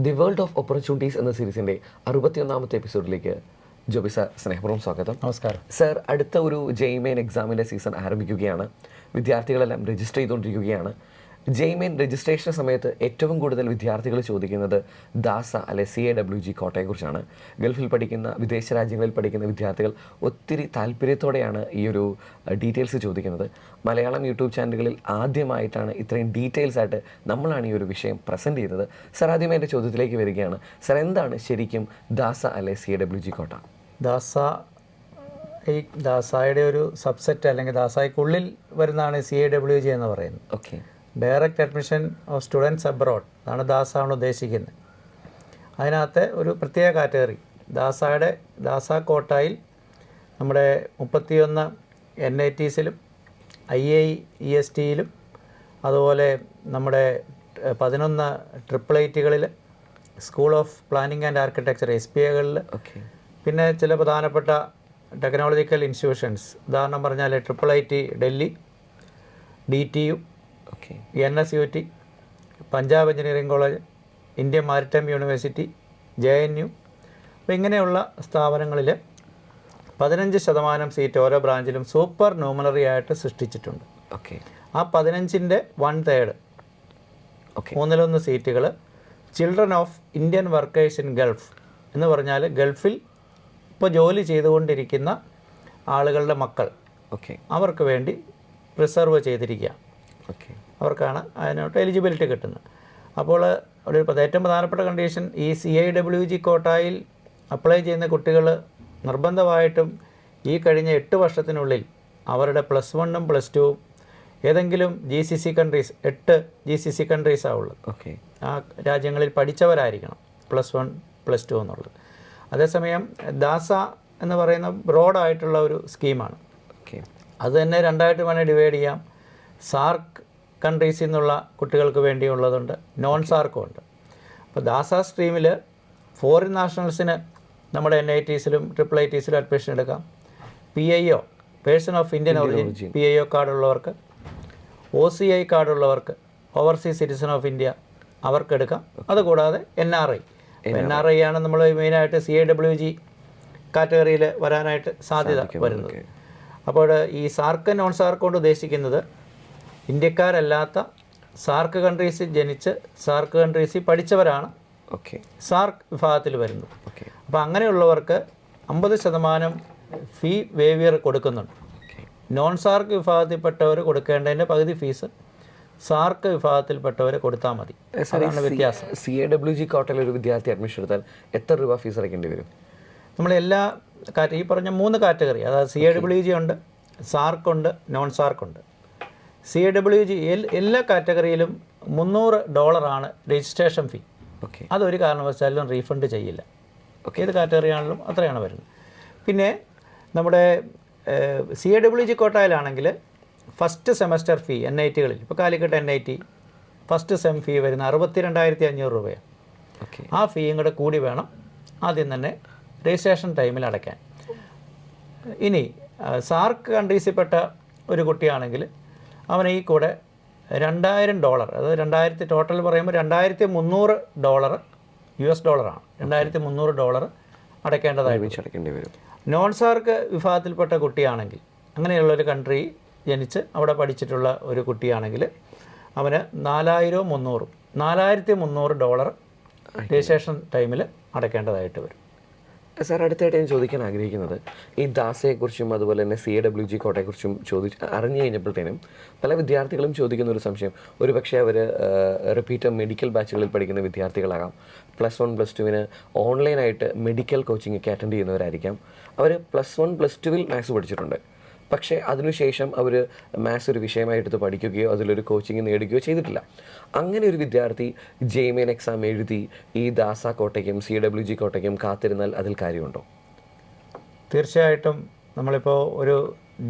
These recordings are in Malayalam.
ദി വേൾഡ് ഓഫ് ഓപ്പർച്യൂണിറ്റീസ് എന്ന സീരീസിൻ്റെ 61ാമത്തെ എപ്പിസോഡിലേക്ക് ജോബി സാർ സ്നേഹപൂർവ്വം സ്വാഗതം. നമസ്കാരം സാർ. അടുത്ത ഒരു ജെയ്മെയിൻ എക്സാമിൻ്റെ സീസൺ ആരംഭിക്കുകയാണ്. വിദ്യാർത്ഥികളെല്ലാം രജിസ്റ്റർ ചെയ്തുകൊണ്ടിരിക്കുകയാണ്. ജെയ്മെയിൻ രജിസ്ട്രേഷൻ സമയത്ത് ഏറ്റവും കൂടുതൽ വിദ്യാർത്ഥികൾ ചോദിക്കുന്നത് ദാസ അല്ലെ CAWG കോട്ടയെക്കുറിച്ചാണ്. ഗൾഫിൽ പഠിക്കുന്ന, വിദേശ രാജ്യങ്ങളിൽ പഠിക്കുന്ന വിദ്യാർത്ഥികൾ ഒത്തിരി താല്പര്യത്തോടെയാണ് ഈ ഒരു ഡീറ്റെയിൽസ് ചോദിക്കുന്നത്. മലയാളം യൂട്യൂബ് ചാനലുകളിൽ ആദ്യമായിട്ടാണ് ഇത്രയും ഡീറ്റെയിൽസ് ആയിട്ട് നമ്മളാണ് ഈ ഒരു വിഷയം പ്രസൻറ്റ് ചെയ്തത്. സാർ, ആദ്യമേ എൻ്റെ ചോദ്യത്തിലേക്ക് വരികയാണ്. സാർ, എന്താണ് ശരിക്കും ദാസ അല്ലെ CAWG കോട്ട? ദാസായുടെ ഒരു സബ്സെറ്റ് അല്ലെങ്കിൽ ദാസായ്ക്കുള്ളിൽ വരുന്നതാണ് CAWG എന്ന് പറയുന്നത്. Okay. Direct admission of students abroad ആണ് ദാസാണ് ഉദ്ദേശിക്കുന്നത്. അതിനകത്ത് ഒരു പ്രത്യേക കാറ്റഗറി ദാസ കോട്ടായിൽ നമ്മുടെ 31 NITസിലും IIESTയിലും അതുപോലെ നമ്മുടെ 11 888കളിൽ school of planning and architecture SPAകളിൽ, പിന്നെ ചില പ്രധാനപ്പെട്ട ടെക്നോളജിക്കൽ ഇൻസ്റ്റിറ്റ്യൂഷൻസ്, ഉദാഹരണം പറഞ്ഞാൽ IIT Delhi, DTU, NSUT, Punjab engineering college, Indian maritime university, JNU. അപ്പോൾ ഇങ്ങനെയുള്ള സ്ഥാപനങ്ങളിൽ 15% സീറ്റ് ഓരോ ബ്രാഞ്ചിലും സൂപ്പർ ന്യൂമററി ആയിട്ട് സൃഷ്ടിച്ചിട്ടുണ്ട്. ആ 15ൻ്റെ 1/3 1/3 സീറ്റുകൾ children of Indian workers in Gulf എന്ന് പറഞ്ഞാൽ ഗൾഫിൽ ഇപ്പോൾ ജോലി ചെയ്തുകൊണ്ടിരിക്കുന്ന ആളുകളുടെ മക്കൾ, അവർക്ക് വേണ്ടി റിസർവ് ചെയ്തിരിക്കുക. അവർക്കാണ് അതിനോട്ട് എലിജിബിലിറ്റി കിട്ടുന്നത്. അപ്പോൾ ഒരു ഏറ്റവും പ്രധാനപ്പെട്ട കണ്ടീഷൻ, ഈ CAWG കോട്ടായിൽ അപ്ലൈ ചെയ്യുന്ന കുട്ടികൾ നിർബന്ധമായിട്ടും ഈ കഴിഞ്ഞ 8 വർഷത്തിനുള്ളിൽ അവരുടെ +1ഉം +2ഉം ഏതെങ്കിലും GCC കൺട്രീസ്, 8 GCC കൺട്രീസാണ് ഉള്ളത്, ആ രാജ്യങ്ങളിൽ പഠിച്ചവരായിരിക്കണം +1 +2 എന്നുള്ളത്. അതേസമയം ദാസ എന്ന് പറയുന്ന ബ്രോഡായിട്ടുള്ള ഒരു സ്കീമാണ്. അത് തന്നെ രണ്ടായിട്ട് വേണേൽ ഡിവൈഡ് ചെയ്യാം. സാർക്ക് കൺട്രീസിൽ നിന്നുള്ള കുട്ടികൾക്ക് വേണ്ടിയുള്ളതുണ്ട്, നോൺ സാർക്കും ഉണ്ട്. അപ്പോൾ ദാസ സ്ട്രീമിൽ ഫോറിൻ നാഷണൽസിന് നമ്മുടെ NITസിലും IIITസിലും അഡ്മിഷൻ എടുക്കാം. PIO, person of Indian origin, PIO കാർഡുള്ളവർക്ക്, OCI കാർഡുള്ളവർക്ക്, ഓവർസീസ് സിറ്റിസൺ ഓഫ് ഇന്ത്യ, അവർക്ക് എടുക്കാം. അതുകൂടാതെ NRI ആണ് നമ്മൾ മെയിനായിട്ട് CAWG കാറ്റഗറിയിൽ വരാനായിട്ട് സാധ്യത വരുന്നത്. അപ്പോൾ ഈ സാർക്ക് നോൺ സാർക്ക് കൊണ്ട് ഉദ്ദേശിക്കുന്നത് ഇന്ത്യക്കാരല്ലാത്ത സാർക്ക് കൺട്രീസിൽ ജനിച്ച് സാർക്ക് കൺട്രീസിൽ പഠിച്ചവരാണ് സാർക്ക് വിഭാഗത്തിൽ വരുന്നത്. അപ്പോൾ അങ്ങനെയുള്ളവർക്ക് 50% ഫീ വേവിയർ കൊടുക്കുന്നുണ്ട്. നോൺ സാർക്ക് വിഭാഗത്തിൽപ്പെട്ടവർ കൊടുക്കേണ്ടതിൻ്റെ പകുതി ഫീസ് സാർക്ക് വിഭാഗത്തിൽപ്പെട്ടവരെ കൊടുത്താൽ മതി. അതാണ് വ്യത്യാസം. CAWG കോട്ടയിൽ ഒരു വിദ്യാർത്ഥി അഡ്മിഷൻ എടുത്താൽ എത്ര രൂപ ഫീസ് അടയ്ക്കേണ്ടി വരും? നമ്മളെല്ലാ ഈ പറഞ്ഞ 3 കാറ്റഗറി, അതായത് CAWG ഉണ്ട്, സാർക്കുണ്ട്, നോൺ സാർക്കുണ്ട്. CAWG എല്ലാ കാറ്റഗറിയിലും $300 രജിസ്ട്രേഷൻ ഫീ. അതൊരു കാരണവശാലും റീഫണ്ട് ചെയ്യില്ല. ഏത് കാറ്റഗറി ആണെങ്കിലും അത്രയാണ് വരുന്നത്. പിന്നെ നമ്മുടെ CAWG കോട്ടയിലാണെങ്കിൽ ഫസ്റ്റ് സെമസ്റ്റർ ഫീ NITകളിൽ, ഇപ്പോൾ കാലിക്കട്ട് NIT ഫസ്റ്റ് സെം ഫീ വരുന്ന 62,500 രൂപയാണ്. ആ ഫീയും കൂടെ കൂടി വേണം ആദ്യം തന്നെ രജിസ്ട്രേഷൻ ടൈമിൽ അടയ്ക്കാൻ. ഇനി സാർക്ക് കൺട്രീസിൽപ്പെട്ട ഒരു കുട്ടിയാണെങ്കിൽ അവന് ഈ കൂടെ $2,000, അതായത് 2000 ടോട്ടൽ പറയുമ്പോൾ $2,300 US ഡോളറാണ്, $2,300 അടയ്ക്കേണ്ടി വരും. നോൺ സാർക്ക് വിഭാഗത്തിൽപ്പെട്ട കുട്ടിയാണെങ്കിൽ, അങ്ങനെയുള്ളൊരു കൺട്രി ജനിച്ച് അവിടെ പഠിച്ചിട്ടുള്ള ഒരു കുട്ടിയാണെങ്കിൽ അവന് $4,300 രജിസ്ട്രേഷൻ ടൈമിൽ അടയ്ക്കേണ്ടതായിട്ട് വരും. സാർ, അടുത്തായിട്ട് ഞാൻ ചോദിക്കാൻ ആഗ്രഹിക്കുന്നത്, ഈ ദാസയെക്കുറിച്ചും അതുപോലെ തന്നെ CAWG കോട്ടയെക്കുറിച്ചും അറിഞ്ഞു കഴിഞ്ഞപ്പോഴത്തേനും പല വിദ്യാർത്ഥികളും ചോദിക്കുന്ന ഒരു സംശയം, ഒരുപക്ഷെ അവർ റിപ്പീറ്റർ മെഡിക്കൽ ബാച്ചുകളിൽ പഠിക്കുന്ന വിദ്യാർത്ഥികളാകാം, +1 +2വിന് ഓൺലൈനായിട്ട് മെഡിക്കൽ കോച്ചിങ് ഒക്കെ അറ്റൻഡ് ചെയ്യുന്നവരായിരിക്കാം. അവർ +1 +2വിൽ മാത്സ് പഠിച്ചിട്ടുണ്ട്, പക്ഷേ അതിനുശേഷം അവർ മാത്സ് ഒരു വിഷയമായി എടുത്ത് പഠിക്കുകയോ അതിലൊരു കോച്ചിങ് നേടുകയോ ചെയ്തിട്ടില്ല. അങ്ങനെ ഒരു വിദ്യാർത്ഥി ജെയ്മെയിൻ എക്സാം എഴുതി ഈ ദാസ കോട്ടയ്ക്കും CAWG കോട്ടയ്ക്കും കാത്തിരുന്നാൽ അതിൽ കാര്യമുണ്ടോ? തീർച്ചയായിട്ടും. നമ്മളിപ്പോൾ ഒരു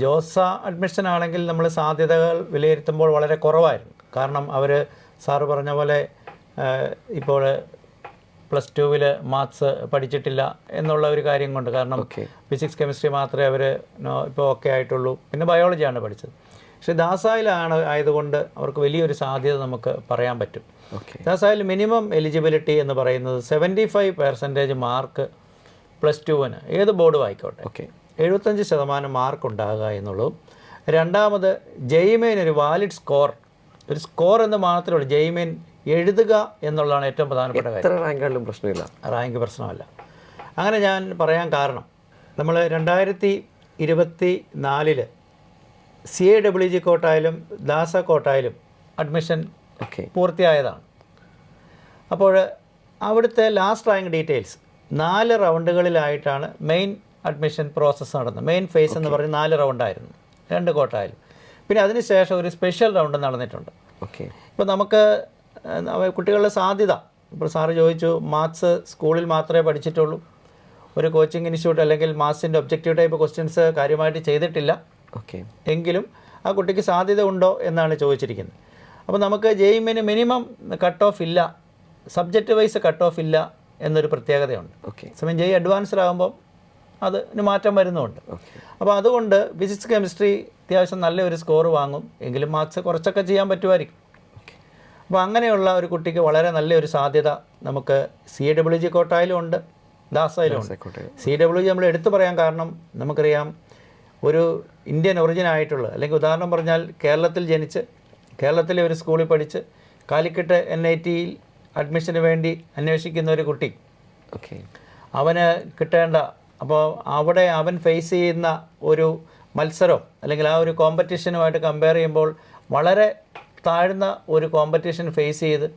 ജോസ അഡ്മിഷൻ ആണെങ്കിൽ നമ്മൾ സാധ്യതകൾ വിലയിരുത്തുമ്പോൾ വളരെ കുറവായിരുന്നു. കാരണം അവർ സാറ് പറഞ്ഞ പോലെ ഇപ്പോൾ +2വിൽ മാത്സ് പഠിച്ചിട്ടില്ല എന്നുള്ള ഒരു കാര്യം കൊണ്ട്, കാരണം ഫിസിക്സ് കെമിസ്ട്രി മാത്രമേ അവർ ഇപ്പോൾ ഓക്കെ ആയിട്ടുള്ളൂ, പിന്നെ ബയോളജിയാണ് പഠിച്ചത്. പക്ഷേ ദാസായിലാണ് ആയതുകൊണ്ട് അവർക്ക് വലിയൊരു സാധ്യത നമുക്ക് പറയാൻ പറ്റും. ഓക്കെ. ദാസായിൽ മിനിമം എലിജിബിലിറ്റി എന്ന് പറയുന്നത് 75% മാർക്ക് +2-ന് ഏത് ബോർഡും ആയിക്കോട്ടെ, ഓക്കെ, 75% മാർക്ക് ഉണ്ടാകുക എന്നുള്ളതും, രണ്ടാമത് ജെയ്മെയിൻ ഒരു വാലിഡ് സ്കോർ, ഒരു സ്കോർ എന്ന് മാത്രമേ ഉള്ളൂ, ജെയ്മെയിൻ എഴുതുക എന്നുള്ളതാണ് ഏറ്റവും പ്രധാനപ്പെട്ട കാര്യം. എത്ര റാങ്കാണെങ്കിലും പ്രശ്നമില്ല, റാങ്ക് പ്രശ്നമല്ല. അങ്ങനെ ഞാൻ പറയാൻ കാരണം നമ്മൾ 2024 CAWG കോട്ടായാലും ദാസ കോട്ടായാലും അഡ്മിഷൻ ഓക്കെ, പൂർത്തിയായതാണ്. അപ്പോൾ അവിടുത്തെ ലാസ്റ്റ് റാങ്ക് ഡീറ്റെയിൽസ് 4 റൗണ്ടുകളിലായിട്ടാണ് മെയിൻ അഡ്മിഷൻ പ്രോസസ്സ് നടന്നത്. മെയിൻ ഫേസ് എന്ന് പറഞ്ഞ് 4 റൗണ്ടായിരുന്നു 2 കോട്ടായാലും. പിന്നെ അതിനുശേഷം ഒരു സ്പെഷ്യൽ റൗണ്ട് നടന്നിട്ടുണ്ട്. ഓക്കെ. ഇപ്പോൾ നമുക്ക് കുട്ടികളുടെ സാധ്യത, ഇപ്പോൾ സാറ് ചോദിച്ചു മാത്സ് സ്കൂളിൽ മാത്രമേ പഠിച്ചിട്ടുള്ളൂ, ഒരു കോച്ചിങ് ഇൻസ്റ്റിറ്റ്യൂട്ട് അല്ലെങ്കിൽ മാത്സിൻ്റെ ഒബ്ജക്റ്റീവ് ടൈപ്പ് ക്വസ്റ്റ്യൻസ് കാര്യമായിട്ട് ചെയ്തിട്ടില്ല, ഓക്കെ, എങ്കിലും ആ കുട്ടിക്ക് സാധ്യത ഉണ്ടോ എന്നാണ് ചോദിച്ചിരിക്കുന്നത്. അപ്പോൾ നമുക്ക് ജെയിമിന് മിനിമം കട്ട് ഓഫ് ഇല്ല, സബ്ജക്റ്റ് വൈസ് കട്ട് ഓഫ് ഇല്ല എന്നൊരു പ്രത്യേകതയുണ്ട്. ഓക്കെ. സമയം ജെയ് അഡ്വാൻസ്ഡ് ആകുമ്പോൾ അതിന് മാറ്റം വരുന്നുണ്ട്. അപ്പോൾ അതുകൊണ്ട് ഫിസിക്സ് കെമിസ്ട്രി അത്യാവശ്യം നല്ലൊരു സ്കോർ വാങ്ങും, എങ്കിലും മാത്സ് കുറച്ചൊക്കെ ചെയ്യാൻ പറ്റുമായിരിക്കും. അപ്പോൾ അങ്ങനെയുള്ള ഒരു കുട്ടിക്ക് വളരെ നല്ലൊരു സാധ്യത നമുക്ക് CAWG കോട്ടായാലും ഉണ്ട്, ദാസയിലും ഉണ്ട്. CAWG നമ്മൾ എടുത്തു പറയാൻ കാരണം നമുക്കറിയാം, ഒരു ഇന്ത്യൻ ഒറിജിൻ ആയിട്ടുള്ള, അല്ലെങ്കിൽ ഉദാഹരണം പറഞ്ഞാൽ കേരളത്തിൽ ജനിച്ച് കേരളത്തിലെ ഒരു സ്കൂളിൽ പഠിച്ച് കാലിക്കറ്റ് NITയിൽ അഡ്മിഷന് വേണ്ടി അന്വേഷിക്കുന്ന ഒരു കുട്ടി, ഓക്കെ, അവന് കിട്ടേണ്ട, അപ്പോൾ അവിടെ അവൻ ഫേസ് ചെയ്യുന്ന ഒരു മത്സരം അല്ലെങ്കിൽ ആ ഒരു കോമ്പറ്റീഷനുമായിട്ട് കമ്പയർ ചെയ്യുമ്പോൾ വളരെ താഴ്ന്ന ഒരു കോമ്പറ്റീഷൻ ഫേസ് ചെയ്ത്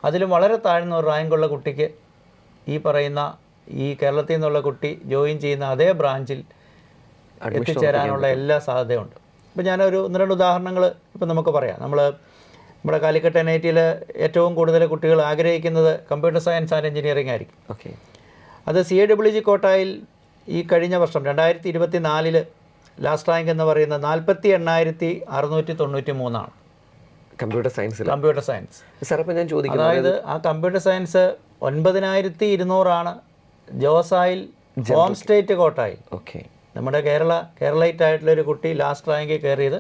അതിലും വളരെ താഴ്ന്ന ഒരു റാങ്കുള്ള കുട്ടിക്ക് ഈ പറയുന്ന ഈ കേരളത്തിൽ നിന്നുള്ള കുട്ടി ജോയിൻ ചെയ്യുന്ന അതേ ബ്രാഞ്ചിൽ എത്തിച്ചേരാനുള്ള എല്ലാ സാധ്യതയുണ്ട്. ഇപ്പോൾ ഞാനൊരു 1-2 ഉദാഹരണങ്ങൾ ഇപ്പോൾ നമുക്ക് പറയാം. നമ്മുടെ കാലിക്കറ്റ് NITയിൽ ഏറ്റവും കൂടുതൽ കുട്ടികൾ ആഗ്രഹിക്കുന്നത് കമ്പ്യൂട്ടർ സയൻസ് ആൻഡ് എഞ്ചിനീയറിംഗ് ആയിരിക്കും. ഓക്കെ. അത് CAWG കോട്ടായിൽ ഈ കഴിഞ്ഞ വർഷം 2024 ലാസ്റ്റ് റാങ്ക് എന്ന് പറയുന്നത് 48,693 computer science. Computer science sir, അപ്പോൾ ഞാൻ ചോദിക്കുന്നത്, അതായത് ആ computer science 9,200 ജോസായിൽ home state കോട്ടായിൽ. Okay. നമ്മുടെ കേരളൈറ്റ് ആയിട്ടുള്ളൊരു കുട്ടി ലാസ്റ്റ് റാങ്കിൽ കയറിയത്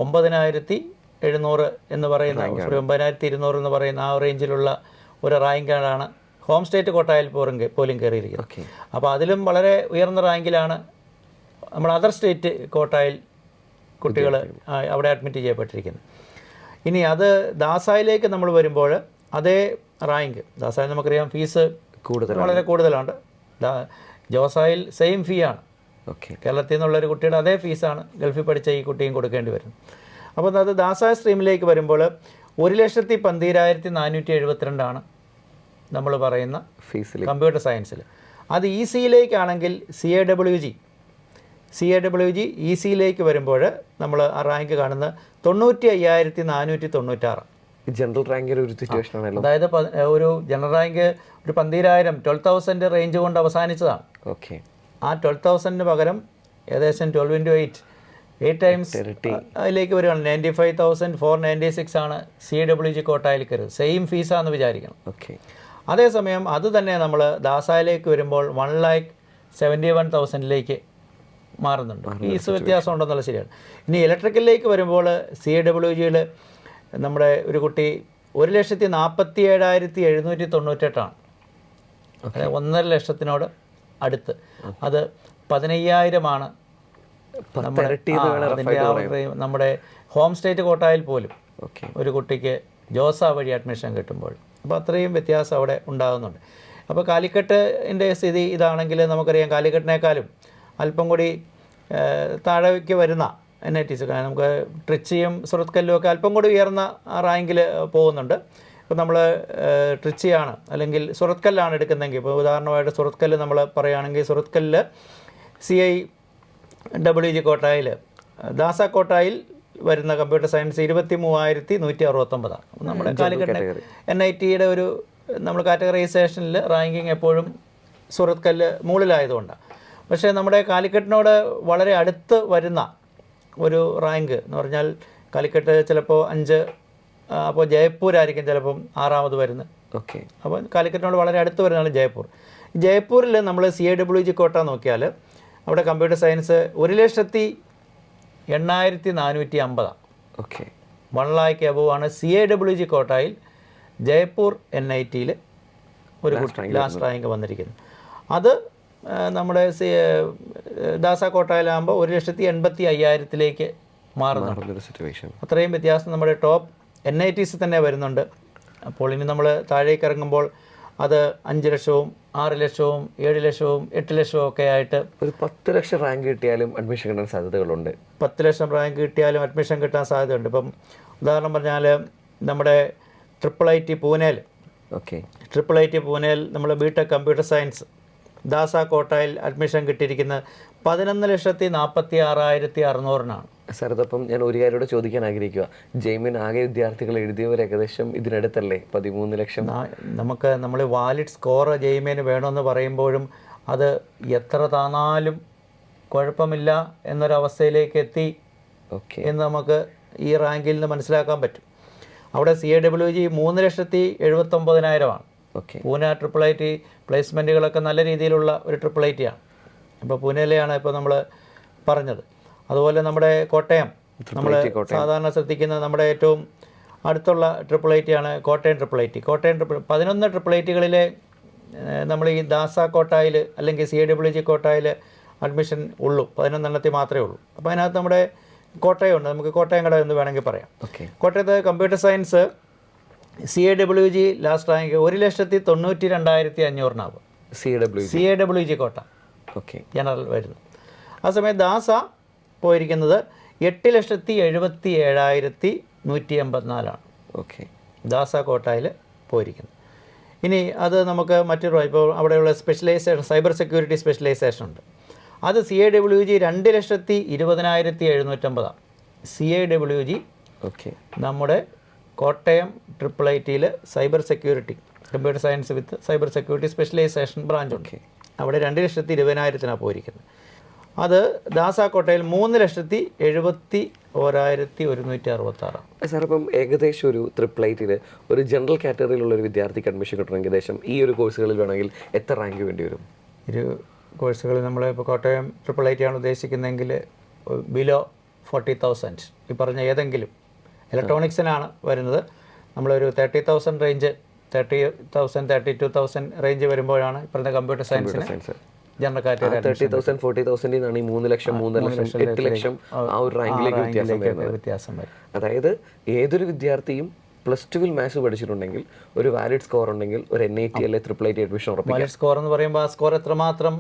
9,700 എന്ന് പറയുന്ന, 9,200 എന്ന് പറയുന്ന ആ റേഞ്ചിലുള്ള ഒരു റാങ്കാണ് ഹോം സ്റ്റേറ്റ് കോട്ടായിൽ പോലും കയറിയിരിക്കുന്നത്. അപ്പോൾ അതിലും വളരെ ഉയർന്ന റാങ്കിലാണ് നമ്മൾ അതർ സ്റ്റേറ്റ് കോട്ടായിൽ കുട്ടികൾ അവിടെ അഡ്മിറ്റ് ചെയ്യപ്പെട്ടിരിക്കുന്നത്. ഇനി അത് ദാസായിലേക്ക് നമ്മൾ വരുമ്പോൾ അതേ റാങ്ക്, ദാസായിൽ നമുക്കറിയാം ഫീസ് വളരെ കൂടുതലാണ്, ജോസായിൽ സെയിം ഫീ ആണ്. ഓക്കെ. കേരളത്തിൽ നിന്നുള്ളൊരു കുട്ടിയുടെ അതേ ഫീസാണ് ഗൾഫിൽ പഠിച്ച ഈ കുട്ടിയും കൊടുക്കേണ്ടി വരും. അപ്പോൾ അത് ദാസായ സ്ട്രീമിലേക്ക് വരുമ്പോൾ 1,12,472 നമ്മൾ പറയുന്ന ഫീസിൽ കമ്പ്യൂട്ടർ സയൻസിൽ. അത് EC-യിലേക്കാണെങ്കിൽ CAWG EC-യിലേക്ക് വരുമ്പോൾ നമ്മൾ ആ റാങ്ക് കാണുന്നത് 95,496. ജനറൽ റാങ്കിൻ്റെ ഒരു സിറ്റുവേഷൻ ആണല്ലോ. അതായത് ഒരു ജനറൽ റാങ്ക് ഒരു 12,000 12,000 റേഞ്ച് കൊണ്ട് അവസാനിച്ചതാണ്. ഓക്കെ. ആ 12,000 പകരം ഏകദേശം 12 × 8 ടൈംസ് അതിലേക്ക് വരികയാണ്. 95,496 ആണ് CAWG കോട്ടായിൽ കയറുന്നത്. സെയിം ഫീസാണെന്ന് വിചാരിക്കണം. ഓക്കെ. അതേസമയം അത് തന്നെ നമ്മൾ ദാസായിലേക്ക് വരുമ്പോൾ 1,71,000 മാറുന്നുണ്ട്. ഫീസ് വ്യത്യാസം ഉണ്ടെന്നുള്ള ശരിയാണ്. ഇനി ഇലക്ട്രിക്കലിലേക്ക് വരുമ്പോൾ CAWGയിൽ നമ്മുടെ ഒരു കുട്ടി 1,47,798 അതായത് 1.5 ലക്ഷത്തിനോട് അടുത്ത്. അത് 15,000 നമ്മുടെ ഹോം സ്റ്റേറ്റ് കോട്ടായിൽ പോലും ഒരു കുട്ടിക്ക് ജോസ വഴി അഡ്മിഷൻ കിട്ടുമ്പോൾ. അപ്പോൾ അത്രയും വ്യത്യാസം അവിടെ ഉണ്ടാകുന്നുണ്ട്. അപ്പോൾ കാലിക്കറ്റിൻ്റെ സ്ഥിതി ഇതാണെങ്കിൽ നമുക്കറിയാം, കാലിക്കറ്റിനേക്കാളും അല്പം കൂടി താഴേക്ക് വരുന്ന NITs, നമുക്ക് ട്രിച്ചിയും സുറത്കല്ലും ഒക്കെ അല്പം കൂടി ഉയർന്ന റാങ്കിൽ പോകുന്നുണ്ട്. ഇപ്പോൾ നമ്മൾ ട്രിച്ചിയാണ് അല്ലെങ്കിൽ സുറത്കല്ലാണ് എടുക്കുന്നതെങ്കിൽ, ഇപ്പോൾ ഉദാഹരണമായിട്ട് സുറത്കല്ല് നമ്മൾ പറയുകയാണെങ്കിൽ, സുറത്കല്ലിൽ CAWG കോട്ടായിൽ ദാസ കോട്ടായിൽ വരുന്ന കമ്പ്യൂട്ടർ സയൻസ് 23,169. നമ്മുടെ കാലിക്കറ്റ് NITയുടെ ഒരു നമ്മൾ കാറ്റഗറൈസേഷനിൽ റാങ്കിങ് എപ്പോഴും സുറത്കല്ല് മുകളിലായതുകൊണ്ടാണ്. പക്ഷേ നമ്മുടെ കാലിക്കറ്റിനോട് വളരെ അടുത്ത് വരുന്ന ഒരു റാങ്ക് എന്ന് പറഞ്ഞാൽ കാലിക്കറ്റ് ചിലപ്പോൾ 5, അപ്പോൾ ജയ്പൂരായിരിക്കും ചിലപ്പം 6ാമത് വരുന്നത്. ഓക്കെ. അപ്പോൾ കാലിക്കറ്റിനോട് വളരെ അടുത്ത് വരുന്നതാണ് ജയ്പൂർ. ജയ്പൂരിൽ നമ്മൾ CAWG കോട്ട നോക്കിയാൽ അവിടെ computer science 1,00,000 8450. Okay. 1 lakh above ആണ് CAWG കോട്ടായിൽ ജയ്പൂർ NITയിൽ ഒരു ലാസ്റ്റ് റാങ്ക് വന്നിരിക്കുന്നത്. അത് നമ്മുടെ ദാസ കോട്ടായിലാകുമ്പോൾ 1,85,000 മാറുന്നുണ്ട്. സിറ്റുവേഷൻ അത്രയും വ്യത്യാസം നമ്മുടെ ടോപ്പ് NITs തന്നെ വരുന്നുണ്ട്. അപ്പോൾ ഇനി നമ്മൾ താഴേക്ക് ഇറങ്ങുമ്പോൾ അത് 5 ലക്ഷവും 6 ലക്ഷവും 7 ലക്ഷവും 8 ലക്ഷവും ഒക്കെ ആയിട്ട് ഒരു 10 ലക്ഷം റാങ്ക് കിട്ടിയാലും അഡ്മിഷൻ കിട്ടാൻ സാധ്യതകളുണ്ട്. 10 ലക്ഷം റാങ്ക് കിട്ടിയാലും അഡ്മിഷൻ കിട്ടാൻ സാധ്യതയുണ്ട്. ഇപ്പം ഉദാഹരണം പറഞ്ഞാൽ നമ്മുടെ IIIT പൂനെയിൽ നമ്മൾ BTech കമ്പ്യൂട്ടർ സയൻസ് ദാസ കോട്ടായിൽ അഡ്മിഷൻ കിട്ടിയിരിക്കുന്നത് 11,46,600 സാർ, അതപ്പം ഞാൻ ഒരു കാര്യം കൂടെ ചോദിക്കാൻ ആഗ്രഹിക്കുക. ജെയിമിൻ ആകെ വിദ്യാർത്ഥികൾ എഴുതിയവർ ഏകദേശം ഇതിനടുത്തല്ലേ 13 ലക്ഷം? നമ്മൾ വാലിഡ് സ്കോർ ജെയിമിന് വേണമെന്ന് പറയുമ്പോഴും അത് എത്ര താന്നാലും കുഴപ്പമില്ല എന്നൊരവസ്ഥയിലേക്ക് എത്തി എന്ന് നമുക്ക് ഈ റാങ്കിൽ നിന്ന് മനസ്സിലാക്കാൻ പറ്റും. അവിടെ CAWG 3,79,000 പൂനെ IIIT പ്ലേസ്മെൻറ്റുകളൊക്കെ നല്ല രീതിയിലുള്ള ഒരു IIIT ആണ്. ഇപ്പോൾ പൂനെയിലെയാണ് ഇപ്പോൾ നമ്മൾ പറഞ്ഞത്. അതുപോലെ നമ്മുടെ കോട്ടയം, നമ്മൾ സാധാരണ ശ്രദ്ധിക്കുന്ന നമ്മുടെ ഏറ്റവും അടുത്തുള്ള IIIT ആണ് കോട്ടയം IIIT. 11 IIITകളിലെ നമ്മൾ ഈ ദാസ കോട്ടായിൽ അല്ലെങ്കിൽ CAWG കോട്ടായിൽ അഡ്മിഷൻ ഉള്ളൂ, 11 മാത്രമേ ഉള്ളൂ. അപ്പോൾ അതിനകത്ത് നമ്മുടെ കോട്ടയമുണ്ട്. നമുക്ക് കോട്ടയം കട എന്ന് വേണമെങ്കിൽ പറയാം. കോട്ടയത്ത് computer science CAWG last rank 1,92,500 CAWG കോട്ട ജനറൽ വരുന്നു. ആ സമയത്ത് ദാസ പോയിരിക്കുന്നത് 8,77,184 ദാസ കോട്ടായിൽ പോയിരിക്കുന്നത്. ഇനി അത് നമുക്ക് മറ്റൊരു ഇപ്പോൾ അവിടെയുള്ള സ്പെഷ്യലൈസേഷൻ സൈബർ സെക്യൂരിറ്റി സ്പെഷ്യലൈസേഷൻ ഉണ്ട്. അത് CAWG 2,20,750 CAWG നമ്മുടെ കോട്ടയം IIITയിൽ cyber security computer science with cyber security specialisation branch അവിടെ 2,20,000 പോയിരിക്കുന്നത്. അത് ദാസ കോട്ടയിൽ 3,71,166. സാർ, ഇപ്പം ഏകദേശം ഒരു IIITയിൽ ഒരു ജനറൽ കാറ്റഗറിയിലുള്ള ഒരു വിദ്യാർത്ഥിക്ക് അഡ്മിഷൻ കിട്ടണമെങ്കിൽ ഏകദേശം ഈ ഒരു കോഴ്സുകളിൽ വേണമെങ്കിൽ എത്ര റാങ്ക് വേണ്ടി വരും? ഒരു കോഴ്സുകളിൽ നമ്മൾ ഇപ്പോൾ കോട്ടയം IIIT ആണ് ഉദ്ദേശിക്കുന്നതെങ്കിൽ ബിലോ 40,000 ഈ പറഞ്ഞ ഏതെങ്കിലും ഇലക്ട്രോണിക്സിനാണ് വരുന്നത്. നമ്മളൊരു 30,000 റേഞ്ച് 30,000 32,000 റേഞ്ച് വരുമ്പോഴാണ് ഈ പറഞ്ഞ കമ്പ്യൂട്ടർ സയൻസിന് ജനറൽ കാറ്റഗറി 30,000 40,000 ഈ 3 ലക്ഷം 3 ലക്ഷം 8 ലക്ഷം ആ ഒരു റാങ്കിലേക്ക് വ്യത്യാസം വരും. അതായത് ഏതൊരു വിദ്യാർത്ഥിയും +2 മാത്സ് പഠിച്ചിട്ടുണ്ടെങ്കിൽ ഒരു വാലിഡ് സ്കോർ ഉണ്ടെങ്കിൽ ഒരു NIT അല്ലെ IIIT അഡ്മിഷൻ ഉറപ്പിക്കാം. വാലിഡ് സ്കോർ എന്ന് പറയുമ്പോൾ ആ സ്കോർ എത്രമാത്രം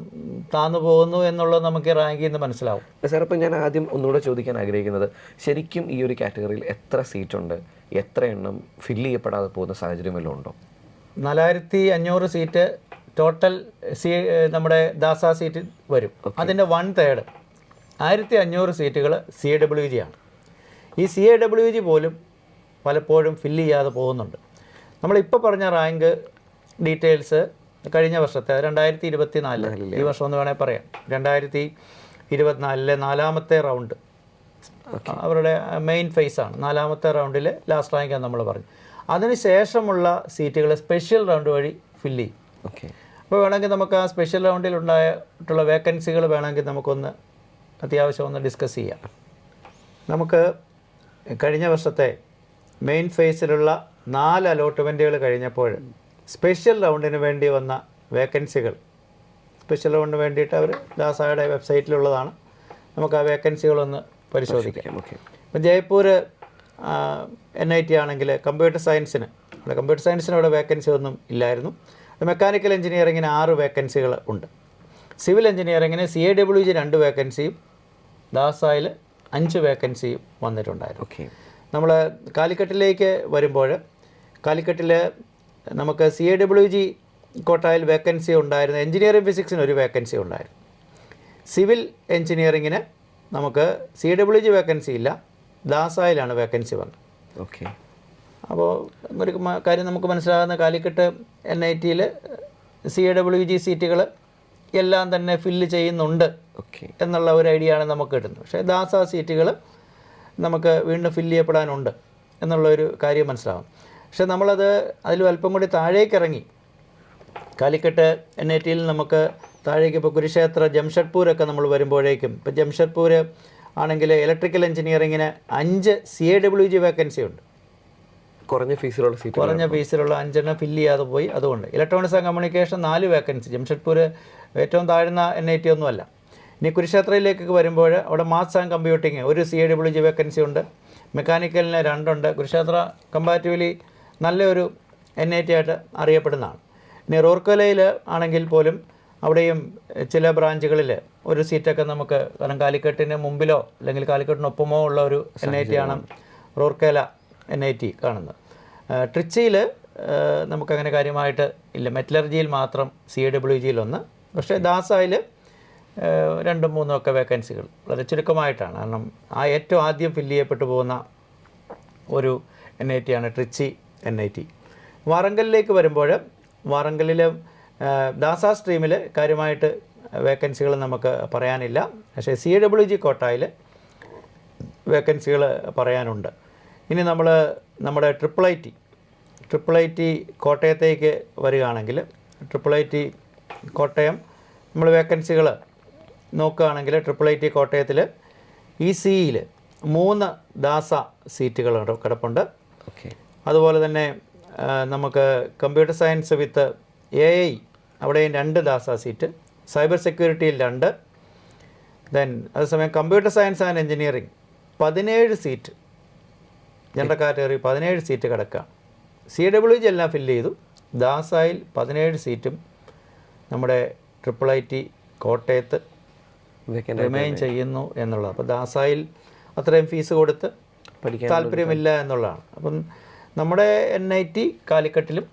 താന്നു പോകുന്നു എന്നുള്ളത് നമുക്ക് റാങ്കിൽ നിന്ന് മനസ്സിലാവും. സാർ, ഇപ്പം ഞാൻ ആദ്യം ഒന്നുകൂടെ ചോദിക്കാൻ ആഗ്രഹിക്കുന്നത്, ശരിക്കും ഈ ഒരു കാറ്റഗറിയിൽ എത്ര സീറ്റുണ്ട്, എത്ര എണ്ണം ഫില്ല് ചെയ്യപ്പെടാതെ പോകുന്ന സാഹചര്യം വല്ലതും ഉണ്ടോ? 4,500 സീറ്റ് ടോട്ടൽ നമ്മുടെ ദാസ സീറ്റ് വരും. അതിൻ്റെ 1/3 1,500 സീറ്റുകൾ CAWG ആണ്. ഈ CAWG പോലും പലപ്പോഴും ഫില്ല് ചെയ്യാതെ പോകുന്നുണ്ട്. നമ്മളിപ്പോൾ പറഞ്ഞ റാങ്ക് ഡീറ്റെയിൽസ് കഴിഞ്ഞ വർഷത്തെ 2024 ഈ വർഷം എന്ന് വേണമെങ്കിൽ പറയാം 2024 4ാമത്തെ റൗണ്ട് അവരുടെ മെയിൻ ഫേസാണ്. 4ാമത്തെ റൗണ്ടിൽ ലാസ്റ്റ് റാങ്കാണ് നമ്മൾ പറഞ്ഞു. അതിനുശേഷമുള്ള സീറ്റുകൾ സ്പെഷ്യൽ റൗണ്ട് വഴി ഫില്ല് ചെയ്യും. അപ്പോൾ വേണമെങ്കിൽ നമുക്ക് ആ സ്പെഷ്യൽ റൗണ്ടിൽ ഉണ്ടായിട്ടുള്ള വേക്കൻസികൾ വേണമെങ്കിൽ നമുക്കൊന്ന് അത്യാവശ്യം ഒന്ന് ഡിസ്കസ് ചെയ്യാം. നമുക്ക് കഴിഞ്ഞ വർഷത്തെ മെയിൻ ഫേസിലുള്ള 4 അലോട്ട്മെൻറ്റുകൾ കഴിഞ്ഞപ്പോൾ സ്പെഷ്യൽ റൗണ്ടിന് വേണ്ടി വന്ന വേക്കൻസികൾ സ്പെഷ്യൽ റൗണ്ടിന് വേണ്ടിയിട്ട് അവർ ദാസയുടെ വെബ്സൈറ്റിലുള്ളതാണ്. നമുക്ക് ആ വേക്കൻസികളൊന്ന് പരിശോധിക്കാം. ഇപ്പം ജയ്പൂർ NIT ആണെങ്കിൽ കമ്പ്യൂട്ടർ സയൻസിന് അവിടെ വേക്കൻസി ഒന്നും ഇല്ലായിരുന്നു. മെക്കാനിക്കൽ എഞ്ചിനീയറിങ്ങിന് 6 വേക്കൻസികൾ ഉണ്ട്. സിവിൽ എഞ്ചിനീയറിങ്ങിന് CAWG 2 വേക്കൻസിയും ദാസയിൽ 5 വേക്കൻസിയും വന്നിട്ടുണ്ടായിരുന്നു. നമ്മൾ കാലിക്കറ്റിലേക്ക് വരുമ്പോൾ കാലിക്കറ്റിൽ നമുക്ക് CAWG കോട്ടായിൽ വേക്കൻസി ഉണ്ടായിരുന്നു. എഞ്ചിനീയറിംഗ് ഫിസിക്സിന് 1 വേക്കൻസി ഉണ്ടായിരുന്നു. സിവിൽ എഞ്ചിനീയറിങ്ങിന് നമുക്ക് CAWG വേക്കൻസി ഇല്ല, ദാസയിലാണ് വേക്കൻസി വന്നത്. അപ്പോൾ ഒരു കാര്യം നമുക്ക് മനസ്സിലാകുന്ന കാലിക്കറ്റ് NITയിൽ CAWG സീറ്റുകൾ എല്ലാം തന്നെ ഫില്ല് ചെയ്യുന്നുണ്ട് എന്നുള്ള ഒരു ഐഡിയ ആണ് നമുക്ക് കിട്ടുന്നത്. പക്ഷേ ദാസ സീറ്റുകൾ നമുക്ക് വീണ്ടും ഫില്ല് ചെയ്യപ്പെടാനുണ്ട് എന്നുള്ളൊരു കാര്യം മനസ്സിലാകും. പക്ഷേ അതിൽ അല്പം കൂടി താഴേക്ക് ഇറങ്ങി കാലിക്കറ്റ് NITയിൽ നമുക്ക് താഴേക്ക് ഇപ്പോൾ കുരുക്ഷേത്ര ജംഷഡ്പൂരൊക്കെ നമ്മൾ വരുമ്പോഴേക്കും ഇപ്പോൾ ജംഷഡ്പൂർ ആണെങ്കിൽ ഇലക്ട്രിക്കൽ എഞ്ചിനീയറിങ്ങിന് 5 CAWG വേക്കൻസി ഉണ്ട്. കുറഞ്ഞ ഫീസിലുള്ള 5 ഫില്ല് ചെയ്യാതെ പോയി. അതുകൊണ്ട് electronics and communication 4 vacancy. Jamshedpur ഏറ്റവും താഴ്ന്ന NIT ഒന്നുമല്ല. ഇനി കുരുക്ഷേത്രയിലേക്ക് വരുമ്പോൾ അവിടെ maths and computing 1 CAWG vacancy ഉണ്ട്. മെക്കാനിക്കലിന് 2 ഉണ്ട്. കുരുക്ഷേത്ര കമ്പാരിറ്റീവ്ലി നല്ലൊരു NIT ആയിട്ട് അറിയപ്പെടുന്നതാണ്. ഇനി റൂർക്കലയിൽ ആണെങ്കിൽ പോലും അവിടെയും ചില ബ്രാഞ്ചുകളിൽ ഒരു സീറ്റൊക്കെ നമുക്ക്, കാരണം കാലിക്കട്ടിന് മുമ്പിലോ അല്ലെങ്കിൽ കാലിക്കട്ടിനൊപ്പമോ ഉള്ള ഒരു NIT ആണ് റൂർക്കേല NIT കാണുന്നത്. ട്രിച്ചിയിൽ നമുക്കങ്ങനെ കാര്യമായിട്ട് ഇല്ല. മെറ്റലർജിയിൽ മാത്രം CAWGയിൽ 1. പക്ഷേ ദാസായിൽ 2, 3 ഒക്കെ വേക്കൻസികൾ വളരെ ചുരുക്കമായിട്ടാണ്. കാരണം ഏറ്റവും ആദ്യം ഫില്ല് ചെയ്യപ്പെട്ടു പോകുന്ന ഒരു NIT ആണ് ട്രിച്ചി NIT. വാറങ്കലിലേക്ക് വരുമ്പോൾ വാറങ്കലിൽ ദാസ സ്ട്രീമിൽ കാര്യമായിട്ട് വേക്കൻസികൾ നമുക്ക് പറയാനില്ല. പക്ഷേ CAWG കോട്ടായിൽ വേക്കൻസികൾ പറയാനുണ്ട്. ഇനി നമ്മുടെ ട്രിപ്പിൾ ഐ ടി കോട്ടയത്തേക്ക് വരികയാണെങ്കിൽ ട്രിപ്പിൾ ഐ ടി കോട്ടയം നമ്മൾ വേക്കൻസികൾ നോക്കുകയാണെങ്കിൽ ട്രിപ്പിൾ ഐ ടി കോട്ടയത്തിൽ ECEയിൽ 3 ദാസ സീറ്റുകൾ കിടപ്പുണ്ട്. അതുപോലെ തന്നെ നമുക്ക് കമ്പ്യൂട്ടർ സയൻസ് വിത്ത് AI അവിടെയും 2 ദാസ സീറ്റ്. സൈബർ സെക്യൂരിറ്റിയിൽ 2. ദെൻ അതേസമയം computer science and engineering 17 seat, general category 17 seat കിടക്കുക. CAWG എല്ലാം ഫില്ല് ചെയ്തു. ദാസായിൽ 17 സീറ്റും നമ്മുടെ ട്രിപ്പിൾ ഐ ടി കോട്ടയത്ത് റിമെയിൻ ചെയ്യുന്നു എന്നുള്ളത്. അപ്പോൾ ദാസായിൽ അത്രയും ഫീസ് കൊടുത്ത് താല്പര്യമില്ല എന്നുള്ളതാണ്. അപ്പം നമ്മുടെ NIT കാലിക്കട്ടിലും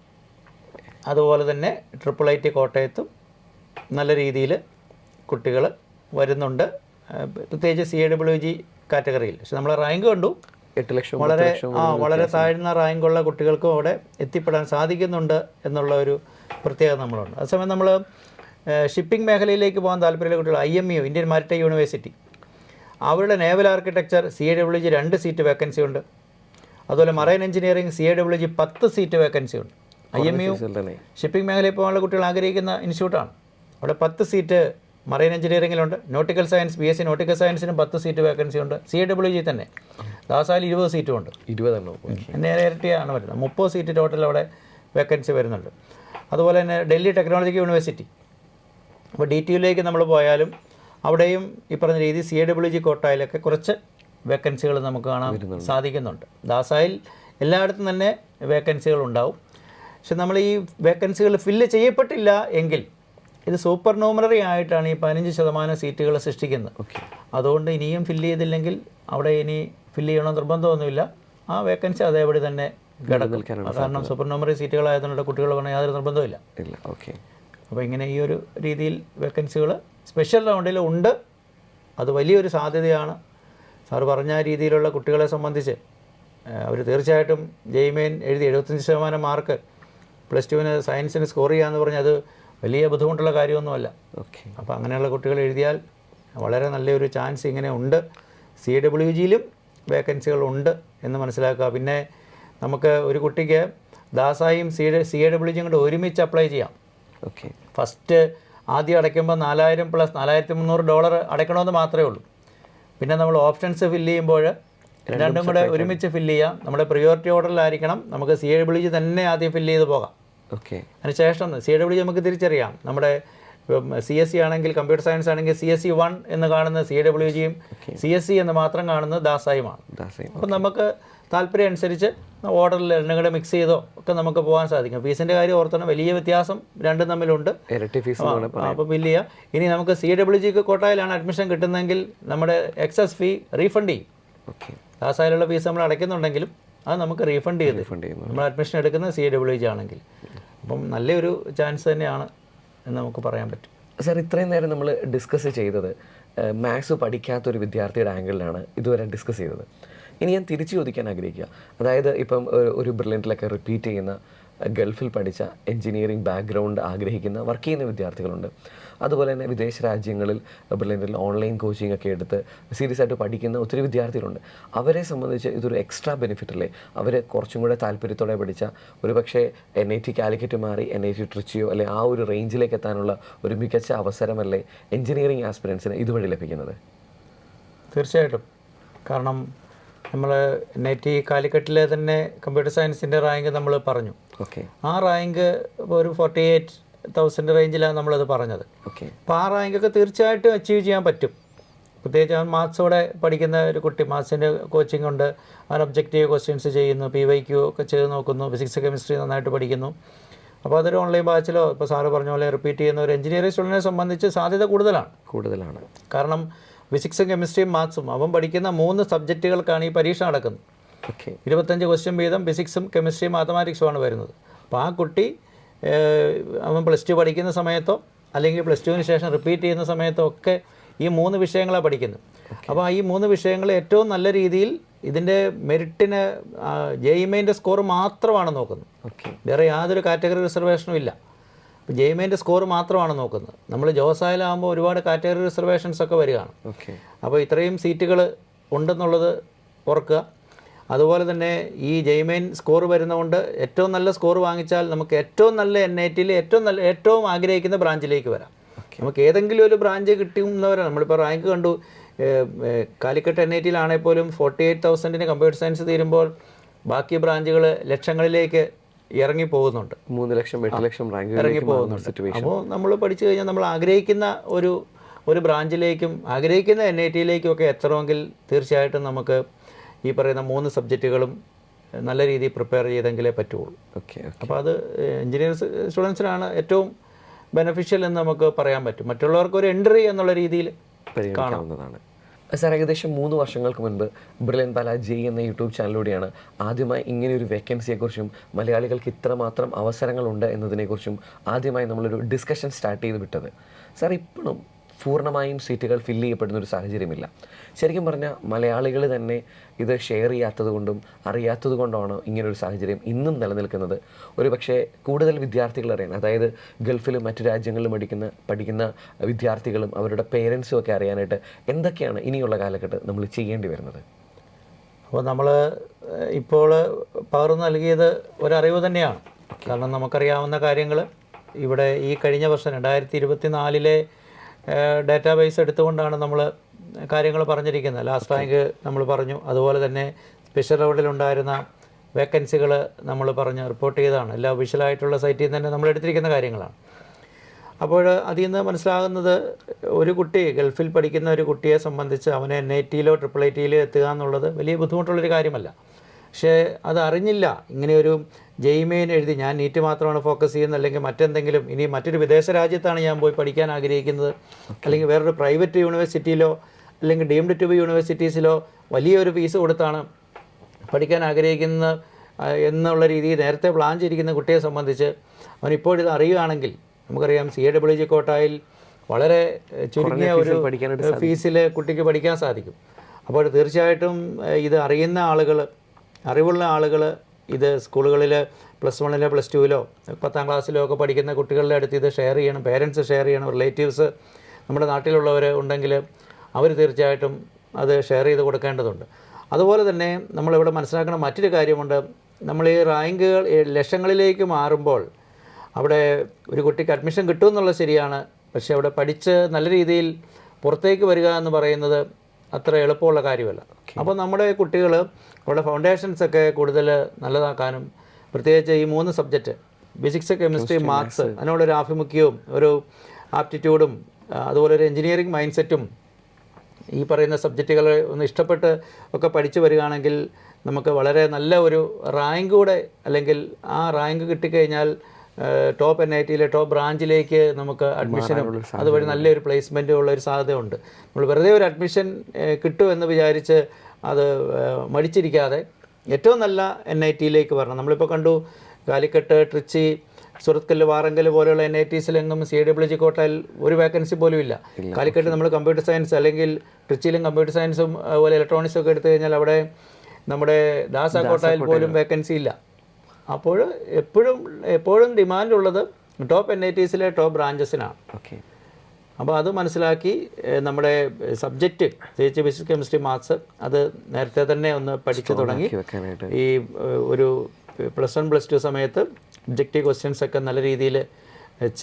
അതുപോലെ തന്നെ ട്രിപ്പിൾ ഐ ടി കോട്ടയത്തും നല്ല രീതിയിൽ കുട്ടികൾ വരുന്നുണ്ട്, പ്രത്യേകിച്ച് CAWG കാറ്റഗറിയിൽ. പക്ഷെ നമ്മൾ റാങ്ക് കണ്ടു 8 ലക്ഷം വളരെ താഴ്ന്ന റാങ്കുള്ള കുട്ടികൾക്കും അവിടെ എത്തിപ്പെടാൻ സാധിക്കുന്നുണ്ട് എന്നുള്ള ഒരു പ്രത്യേകത നമ്മളുണ്ട്. അതേസമയം നമ്മൾ ഷിപ്പിംഗ് മേഖലയിലേക്ക് പോകാൻ താല്പര്യമുള്ള കുട്ടികൾ IMU ഇന്ത്യൻ മാരിടൈം യൂണിവേഴ്സിറ്റി അവരുടെ naval architecture CAWG 2 seat vacancy ഉണ്ട്. അതുപോലെ marine engineering CAWG 10 seat vacancy ഉണ്ട്. IMU ഷിപ്പിംഗ് മേഖലയിൽ പോകാനുള്ള കുട്ടികൾ ആഗ്രഹിക്കുന്ന ഇൻസ്റ്റിറ്റ്യൂട്ടാണ്. അവിടെ 10 സീറ്റ് മറൈൻ എഞ്ചിനീയറിംഗിലുണ്ട്. നോട്ടിക്കൽ സയൻസ് BSc നോട്ടിക്കൽ സയൻസിനും 10 സീറ്റ് വേക്കൻസി ഉണ്ട്. CAWG തന്നെ ദാസായിൽ 20 സീറ്റും ഉണ്ട്. 20 നേരെ ഇരട്ടിയാണ് വരുന്നത്. 30 സീറ്റ് ടോട്ടൽ അവിടെ വേക്കൻസി വരുന്നുണ്ട്. അതുപോലെ തന്നെ ഡൽഹി ടെക്നോളജിക്കൽ യൂണിവേഴ്സിറ്റി, അപ്പോൾ DTUലേക്ക് നമ്മൾ പോയാലും അവിടെയും ഈ പറഞ്ഞ രീതി CAWG കോട്ടായിലൊക്കെ കുറച്ച് വേക്കൻസികൾ നമുക്ക് കാണാൻ സാധിക്കുന്നുണ്ട്. ദാസായിൽ എല്ലായിടത്തും തന്നെ വേക്കൻസികൾ ഉണ്ടാവും. പക്ഷെ നമ്മൾ ഈ വേക്കൻസികൾ ഫില്ല് ചെയ്യപ്പെട്ടില്ല എങ്കിൽ ഇത് സൂപ്പർ ന്യൂമററി ആയിട്ടാണ് ഈ 15% സീറ്റുകൾ സൃഷ്ടിക്കുന്നത്. അതുകൊണ്ട് ഇനിയും ഫില്ല് ചെയ്തില്ലെങ്കിൽ അവിടെ ഇനി ഫില്ല് ചെയ്യണമെന്ന് നിർബന്ധമൊന്നുമില്ല. ആ വേക്കൻസി അതേപടി തന്നെ കിടക്കും. കാരണം സൂപ്പർ ന്യൂമററി സീറ്റുകളായതുകൊണ്ട് കുട്ടികൾ പറഞ്ഞാൽ യാതൊരു നിർബന്ധമില്ല. അപ്പോൾ ഇങ്ങനെ ഈ ഒരു രീതിയിൽ വേക്കൻസികൾ സ്പെഷ്യൽ റൗണ്ടിൽ ഉണ്ട്. അത് വലിയൊരു സാധ്യതയാണ്. സാറ് പറഞ്ഞ രീതിയിലുള്ള കുട്ടികളെ സംബന്ധിച്ച് അവർ തീർച്ചയായിട്ടും JEE എഴുതി 75% മാർക്ക് +2 സയൻസിന് സ്കോർ ചെയ്യാന്ന് പറഞ്ഞാൽ അത് വലിയ ബുദ്ധിമുട്ടുള്ള കാര്യമൊന്നുമല്ല. അപ്പോൾ അങ്ങനെയുള്ള കുട്ടികൾ എഴുതിയാൽ വളരെ നല്ലൊരു ചാൻസ് ഇങ്ങനെ ഉണ്ട്. CAWGയിലും വേക്കൻസികളുണ്ട് എന്ന് മനസ്സിലാക്കുക. പിന്നെ നമുക്ക് ഒരു കുട്ടിക്ക് ദാസായും CAWGയും കൂടെ ഒരുമിച്ച് അപ്ലൈ ചെയ്യാം. ഫസ്റ്റ് ആദ്യം അടയ്ക്കുമ്പോൾ $4000 + $4300 അടയ്ക്കണമെന്ന് മാത്രമേ ഉള്ളൂ. പിന്നെ നമ്മൾ ഓപ്ഷൻസ് ഫില്ല് ചെയ്യുമ്പോൾ രണ്ടും കൂടെ ഒരുമിച്ച് ഫില്ല് ചെയ്യാം. നമ്മുടെ പ്രിയോറിറ്റി ഓർഡറിലായിരിക്കണം. നമുക്ക് CAWG തന്നെ ആദ്യം ഫില്ല് ചെയ്ത് പോകാം. അതിനുശേഷം CAWG നമുക്ക് തിരിച്ചറിയാം. നമ്മുടെ CSC ആണെങ്കിൽ കമ്പ്യൂട്ടർ സയൻസ് ആണെങ്കിൽ CSC 1 എന്ന് കാണുന്ന CAWGയും CSC എന്ന് മാത്രം കാണുന്നത് ദാസായുമാണ്. അപ്പം നമുക്ക് താല്പര്യം അനുസരിച്ച് ഓർഡറിൽ രണ്ടും കൂടെ മിക്സ് ചെയ്തോ ഒക്കെ നമുക്ക് പോകാൻ സാധിക്കും. ഫീസിൻ്റെ കാര്യം ഓർത്തണം, വലിയ വ്യത്യാസം രണ്ടും തമ്മിലുണ്ട്. അപ്പോൾ ഫില്ല് ചെയ്യാം. ഇനി നമുക്ക് CAWG കോട്ടായിലാണ് അഡ്മിഷൻ കിട്ടുന്നതെങ്കിൽ നമ്മുടെ എക്സസ് ഫീ റീഫണ്ട് ചെയ്യും. ദാസായിലുള്ള ഫീസ് നമ്മൾ അടയ്ക്കുന്നുണ്ടെങ്കിലും അത് നമുക്ക് റീഫണ്ട് ചെയ്ത് നമ്മൾ അഡ്മിഷൻ എടുക്കുന്നത് CAWG ആണെങ്കിൽ. അപ്പം നല്ലൊരു ചാൻസ് തന്നെയാണ് എന്ന് നമുക്ക് പറയാൻ പറ്റും. സാർ, ഇത്രയും നേരം നമ്മൾ ഡിസ്കസ് ചെയ്തത് മാത്സ് പഠിക്കാത്തൊരു വിദ്യാർത്ഥിയുടെ ആംഗിളിലാണ് ഇതുവരെ ഡിസ്കസ് ചെയ്തത്. ഇനി ഞാൻ തിരിച്ചു ചോദിക്കാൻ ആഗ്രഹിക്കുക, അതായത് ഇപ്പം ഒരു ബ്രില്യൻറ്റിലൊക്കെ റിപ്പീറ്റ് ചെയ്യുന്ന ഗൾഫിൽ പഠിച്ച എൻജിനീയറിംഗ് ബാക്ക്ഗ്രൗണ്ട് ആഗ്രഹിക്കുന്ന വർക്ക് ചെയ്യുന്ന വിദ്യാർത്ഥികളുണ്ട്. അതുപോലെ തന്നെ വിദേശ രാജ്യങ്ങളിൽ ബ്രില്യൻറ്റിൽ ഓൺലൈൻ കോച്ചിങ് ഒക്കെ എടുത്ത് സീരിയസ് ആയിട്ട് പഠിക്കുന്ന ഒത്തിരി വിദ്യാർത്ഥികളുണ്ട്. അവരെ സംബന്ധിച്ച് ഇതൊരു എക്സ്ട്രാ ബെനിഫിറ്റ് അല്ലേ? അവർ കുറച്ചും കൂടെ താല്പര്യത്തോടെ പഠിച്ച ഒരു പക്ഷേ NIT കാലിക്കറ്റ് മാറി NIT ട്രിച്ചിയോ അല്ലെ ആ ഒരു റേഞ്ചിലേക്ക് എത്താനുള്ള ഒരു മികച്ച അവസരമല്ലേ എൻജിനീയറിംഗ് ആസ്പിരൻസിന് ഇതുവഴി ലഭിക്കുന്നത്? തീർച്ചയായിട്ടും. കാരണം നമ്മൾ നെറ്റ് കാലിക്കറ്റിലെ തന്നെ കമ്പ്യൂട്ടർ സയൻസിൻ്റെ റാങ്ക് നമ്മൾ പറഞ്ഞു. ഓക്കെ. ആ റാങ്ക് ഒരു 48,000 റേഞ്ചിലാണ് നമ്മളത് പറഞ്ഞത്. ഓക്കെ. അപ്പോൾ ആ റാങ്കൊക്കെ തീർച്ചയായിട്ടും അച്ചീവ് ചെയ്യാൻ പറ്റും. പ്രത്യേകിച്ച് അവൻ മാത്സോടെ പഠിക്കുന്ന ഒരു കുട്ടി, മാത്സിൻ്റെ കോച്ചിങ് ഉണ്ട്, അവൻ ഒബ്ജക്റ്റീവ് ക്വസ്റ്റ്യൻസ് ചെയ്യുന്നു, PYQ ഒക്കെ ചെയ്ത് നോക്കുന്നു, ഫിസിക്സ് കെമിസ്ട്രി നന്നായിട്ട് പഠിക്കുന്നു. അപ്പോൾ അതൊരു ഓൺലൈൻ ബാച്ചിലോ ഇപ്പോൾ സാറ് പറഞ്ഞ പോലെ റിപ്പീറ്റ് ചെയ്യുന്ന ഒരു എഞ്ചിനീയറിംഗ് സ്റ്റുഡൻറ്റിനെ സംബന്ധിച്ച് സാധ്യത കൂടുതലാണ്. കാരണം ഫിസിക്സും കെമിസ്ട്രിയും മാത്സും അവൻ പഠിക്കുന്ന 3 സബ്ജക്റ്റുകൾക്കാണ് ഈ പരീക്ഷ നടക്കുന്നത്. 25 ക്വസ്റ്റ്യൻ വീതം ഫിസിക്സും കെമിസ്ട്രിയും മാത്തമാറ്റിക്സുമാണ് വരുന്നത്. അപ്പോൾ ആ കുട്ടി അവൻ +2 പഠിക്കുന്ന സമയത്തോ അല്ലെങ്കിൽ +2വിന് ശേഷം റിപ്പീറ്റ് ചെയ്യുന്ന സമയത്തോ ഒക്കെ ഈ 3 വിഷയങ്ങളാണ് പഠിക്കുന്നത്. അപ്പോൾ ഈ 3 വിഷയങ്ങൾ ഏറ്റവും നല്ല രീതിയിൽ ഇതിൻ്റെ മെറിറ്റിന് JEE സ്കോർ മാത്രമാണ് നോക്കുന്നത്. വേറെ യാതൊരു കാറ്റഗറി റിസർവേഷനും ഇല്ല. ഇപ്പോൾ JEE സ്കോർ മാത്രമാണ് നോക്കുന്നത്. നമ്മൾ ജോസായാലാകുമ്പോൾ ഒരുപാട് കാറ്റഗറി റിസർവേഷൻസ് ഒക്കെ വരികയാണ്. അപ്പോൾ ഇത്രയും സീറ്റുകൾ ഉണ്ടെന്നുള്ളത് ഓർക്കുക. അതുപോലെ തന്നെ ഈ JEE സ്കോർ വരുന്നതുകൊണ്ട് ഏറ്റവും നല്ല സ്കോർ വാങ്ങിച്ചാൽ നമുക്ക് ഏറ്റവും നല്ല NITയിൽ ഏറ്റവും ആഗ്രഹിക്കുന്ന ബ്രാഞ്ചിലേക്ക് വരാം. നമുക്ക് ഏതെങ്കിലും ഒരു ബ്രാഞ്ച് കിട്ടുന്നവരാണ്. നമ്മളിപ്പോൾ റാങ്ക് കണ്ടു, കാലിക്കറ്റ് NITയിലാണെങ്കിൽ പോലും 48,000 കമ്പ്യൂട്ടർ സയൻസ് തീരുമ്പോൾ ബാക്കി ബ്രാഞ്ചുകൾ ലക്ഷങ്ങളിലേക്ക് ഇറങ്ങി പോകുന്നുണ്ട്. 3 ലക്ഷം 8 ലക്ഷം റാങ്ക് ഇറങ്ങി പോകുന്നുണ്ട്. അപ്പോൾ നമ്മൾ പഠിച്ചു കഴിഞ്ഞാൽ നമ്മൾ ആഗ്രഹിക്കുന്ന ഒരു ബ്രാഞ്ചിലേക്കും ആഗ്രഹിക്കുന്ന NITയിലേക്കും ഒക്കെ എത്തണമെങ്കിൽ തീർച്ചയായിട്ടും നമുക്ക് ഈ പറയുന്ന 3 സബ്ജക്റ്റുകളും നല്ല രീതിയിൽ പ്രിപ്പയർ ചെയ്തെങ്കിലേ പറ്റുള്ളൂ. അപ്പോൾ അത് എഞ്ചിനീയറിംഗ് സ്റ്റുഡൻസിനാണ് ഏറ്റവും ബെനഫിഷ്യൽ എന്ന് നമുക്ക് പറയാൻ പറ്റും. മറ്റുള്ളവർക്ക് ഒരു എൻട്രി എന്നുള്ള രീതിയിൽ കാണാവുന്നതാണ്. സാർ, ഏകദേശം 3 വർഷങ്ങൾക്ക് മുൻപ് ബ്രില്യൻറ്റ് ബാലാജി എന്ന യൂട്യൂബ് ചാനലിലൂടെയാണ് ആദ്യമായി ഇങ്ങനെയൊരു വേക്കൻസിയെക്കുറിച്ചും മലയാളികൾക്ക് ഇത്രമാത്രം അവസരങ്ങളുണ്ട് എന്നതിനെക്കുറിച്ചും ആദ്യമായി നമ്മളൊരു ഡിസ്കഷൻ സ്റ്റാർട്ട് ചെയ്ത് വിട്ടത്. സാർ, ഇപ്പോഴും പൂർണ്ണമായും സീറ്റുകൾ ഫില്ല് ചെയ്യപ്പെടുന്ന ഒരു സാഹചര്യമില്ല. ശരിക്കും പറഞ്ഞാൽ മലയാളികൾ തന്നെ ഇത് ഷെയർ ചെയ്യാത്തത് കൊണ്ടും അറിയാത്തത് കൊണ്ടാണ് ഇങ്ങനൊരു സാഹചര്യം ഇന്നും നിലനിൽക്കുന്നത്. ഒരു പക്ഷേ കൂടുതൽ വിദ്യാർത്ഥികൾ അറിയാൻ, അതായത് ഗൾഫിലും മറ്റു രാജ്യങ്ങളിലും പഠിക്കുന്ന വിദ്യാർത്ഥികളും അവരുടെ പേരൻസും ഒക്കെ അറിയാനായിട്ട് എന്തൊക്കെയാണ് ഇനിയുള്ള കാലഘട്ടം നമ്മൾ ചെയ്യേണ്ടി വരുന്നത്? അപ്പോൾ നമ്മൾ ഇപ്പോൾ പകർന്നു നൽകിയത് ഒരറിവ് തന്നെയാണ്. കാരണം നമുക്കറിയാവുന്ന കാര്യങ്ങൾ ഇവിടെ ഈ കഴിഞ്ഞ വർഷം 2024 ഡാറ്റാബേസ് എടുത്തുകൊണ്ടാണ് നമ്മൾ കാര്യങ്ങൾ പറഞ്ഞിരിക്കുന്നത്. ലാസ്റ്റ് റാങ്ക് നമ്മൾ പറഞ്ഞു. അതുപോലെ തന്നെ സ്പെഷ്യൽ റൗണ്ടിലുണ്ടായിരുന്ന വേക്കൻസികൾ നമ്മൾ റിപ്പോർട്ട് ചെയ്തതാണ്. എല്ലാ ഒഫീഷ്യലായിട്ടുള്ള സൈറ്റിൽ നിന്ന് തന്നെ നമ്മൾ എടുത്തിരിക്കുന്ന കാര്യങ്ങളാണ്. അപ്പോൾ അതിൽ നിന്ന് മനസ്സിലാകുന്നത്, ഒരു കുട്ടി ഗൾഫിൽ പഠിക്കുന്ന ഒരു കുട്ടിയെ സംബന്ധിച്ച് അവന് NITയിലോ IIITയിലോ എത്തുക എന്നുള്ളത് വലിയ ബുദ്ധിമുട്ടുള്ളൊരു കാര്യമല്ല. പക്ഷേ അത് അറിഞ്ഞില്ല. ഇങ്ങനെയൊരു JEE എഴുതി ഞാൻ നീറ്റ് മാത്രമാണ് ഫോക്കസ് ചെയ്യുന്നത്, അല്ലെങ്കിൽ മറ്റെന്തെങ്കിലും, ഇനി മറ്റൊരു വിദേശ രാജ്യത്താണ് ഞാൻ പോയി പഠിക്കാൻ ആഗ്രഹിക്കുന്നത്, അല്ലെങ്കിൽ വേറൊരു പ്രൈവറ്റ് യൂണിവേഴ്സിറ്റിയിലോ അല്ലെങ്കിൽ ഡീംഡ് ടു ബി യൂണിവേഴ്സിറ്റീസിലോ വലിയൊരു ഫീസ് കൊടുത്താണ് പഠിക്കാൻ ആഗ്രഹിക്കുന്നത് എന്നുള്ള രീതിയിൽ നേരത്തെ പ്ലാൻ ചെയ്തിരിക്കുന്ന കുട്ടിയെ സംബന്ധിച്ച് അവനിപ്പോഴിത് അറിയുകയാണെങ്കിൽ, നമുക്കറിയാം CAWG കോട്ടായിൽ വളരെ ചുരുങ്ങിയ ഒരു ഫീസിൽ കുട്ടിക്ക് പഠിക്കാൻ സാധിക്കും. അപ്പോൾ തീർച്ചയായിട്ടും ഇത് അറിയുന്ന ആളുകൾ, അറിവുള്ള ആളുകൾ ഇത് സ്കൂളുകളിൽ +1 +2 10ാം ക്ലാസ്സിലോ ഒക്കെ പഠിക്കുന്ന കുട്ടികളുടെ അടുത്ത് ഇത് ഷെയർ ചെയ്യണം. പേരൻസ് ഷെയർ ചെയ്യണം. റിലേറ്റീവ്സ് നമ്മുടെ നാട്ടിലുള്ളവർ ഉണ്ടെങ്കിൽ അവർ തീർച്ചയായിട്ടും അത് ഷെയർ ചെയ്ത് കൊടുക്കേണ്ടതുണ്ട്. അതുപോലെ തന്നെ നമ്മളിവിടെ മനസ്സിലാക്കുന്ന മറ്റൊരു കാര്യമുണ്ട്. നമ്മൾ ഈ റാങ്കുകൾ ലക്ഷങ്ങളിലേക്ക് മാറുമ്പോൾ അവിടെ ഒരു കുട്ടിക്ക് അഡ്മിഷൻ കിട്ടുമെന്നുള്ളത് ശരിയാണ്. പക്ഷേ അവിടെ പഠിച്ച് നല്ല രീതിയിൽ പുറത്തേക്ക് വരിക എന്ന് പറയുന്നത് അത്ര എളുപ്പമുള്ള കാര്യമല്ല. അപ്പോൾ നമ്മുടെ കുട്ടികൾ അവരുടെ ഫൗണ്ടേഷൻസൊക്കെ കൂടുതൽ നല്ലതാക്കാനും, പ്രത്യേകിച്ച് ഈ 3 സബ്ജക്റ്റ് ഫിസിക്സ് കെമിസ്ട്രി മാത്സ്, അതിനോടൊരു ആഭിമുഖ്യവും ഒരു ആപ്റ്റിറ്റ്യൂഡും അതുപോലെ ഒരു എഞ്ചിനീയറിംഗ് മൈൻഡ് സെറ്റും ഈ പറയുന്ന സബ്ജക്റ്റുകൾ ഒന്ന് ഇഷ്ടപ്പെട്ട് ഒക്കെ പഠിച്ചു വരികയാണെങ്കിൽ നമുക്ക് വളരെ നല്ല ഒരു റാങ്ക് കൂടെ, അല്ലെങ്കിൽ ആ റാങ്ക് കിട്ടിക്കഴിഞ്ഞാൽ ടോപ്പ് NITയിലെ ടോപ്പ് ബ്രാഞ്ചിലേക്ക് നമുക്ക് അഡ്മിഷനും അതുവഴി നല്ലൊരു പ്ലേസ്മെൻറ്റും ഉള്ളൊരു സാധ്യതയുണ്ട്. നമ്മൾ വെറുതെ ഒരു അഡ്മിഷൻ കിട്ടുമെന്ന് വിചാരിച്ച് അത് മടിച്ചിരിക്കാതെ ഏറ്റവും നല്ല NITയിലേക്ക് വരണം. നമ്മളിപ്പോൾ കണ്ടു, കാലിക്കട്ട്, ട്രിച്ചി, സുറത്കല്ല്, വാറങ്കൽ പോലെയുള്ള NITസിലെങ്ങും CAWG കോട്ടയിൽ ഒരു വേക്കൻസി പോലും ഇല്ല. കാലിക്കട്ട് നമ്മൾ കമ്പ്യൂട്ടർ സയൻസ്, അല്ലെങ്കിൽ ട്രിച്ചിയിലും കമ്പ്യൂട്ടർ സയൻസും അതുപോലെ ഇലക്ട്രോണിക്സും ഒക്കെ എടുത്തു കഴിഞ്ഞാൽ അവിടെ നമ്മുടെ ദാസ കോട്ടയിൽ പോലും വേക്കൻസി ഇല്ല. അപ്പോൾ എപ്പോഴും ഡിമാൻഡുള്ളത് ടോപ്പ് NITസിലെ ടോപ്പ് ബ്രാഞ്ചസിനാണ്. അപ്പോൾ അത് മനസ്സിലാക്കി നമ്മുടെ സബ്ജക്റ്റ്, പ്രത്യേകിച്ച് ഫിസിക്സ് കെമിസ്ട്രി മാത്സ്, അത് നേരത്തെ തന്നെ ഒന്ന് പഠിച്ചു തുടങ്ങി ഈ ഒരു +1 +2 സമയത്ത് ഒബ്ജക്റ്റീവ് ക്വസ്റ്റ്യൻസ് ഒക്കെ നല്ല രീതിയിൽ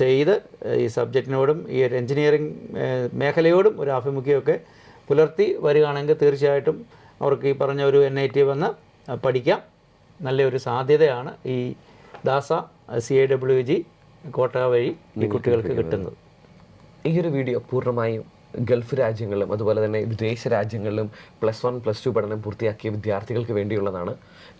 ചെയ്ത് ഈ സബ്ജക്റ്റിനോടും ഈ ഒരു എഞ്ചിനീയറിംഗ് മേഖലയോടും ഒരു ആഭിമുഖ്യമൊക്കെ പുലർത്തി വരികയാണെങ്കിൽ തീർച്ചയായിട്ടും അവർക്ക് ഈ പറഞ്ഞ ഒരു NIT വന്ന് പഠിക്കാം. നല്ലൊരു സാധ്യതയാണ് ഈ ദാസ CAWG കോട്ട വഴി ഈ കുട്ടികൾക്ക് കിട്ടുന്നത്. ഈ ഒരു വീഡിയോ പൂർണ്ണമായും ഗൾഫ് രാജ്യങ്ങളിലും അതുപോലെ തന്നെ വിദേശ രാജ്യങ്ങളിലും +1 +2 പഠനം പൂർത്തിയാക്കിയ വിദ്യാർത്ഥികൾക്ക് വേണ്ടിയുള്ളതാണ്.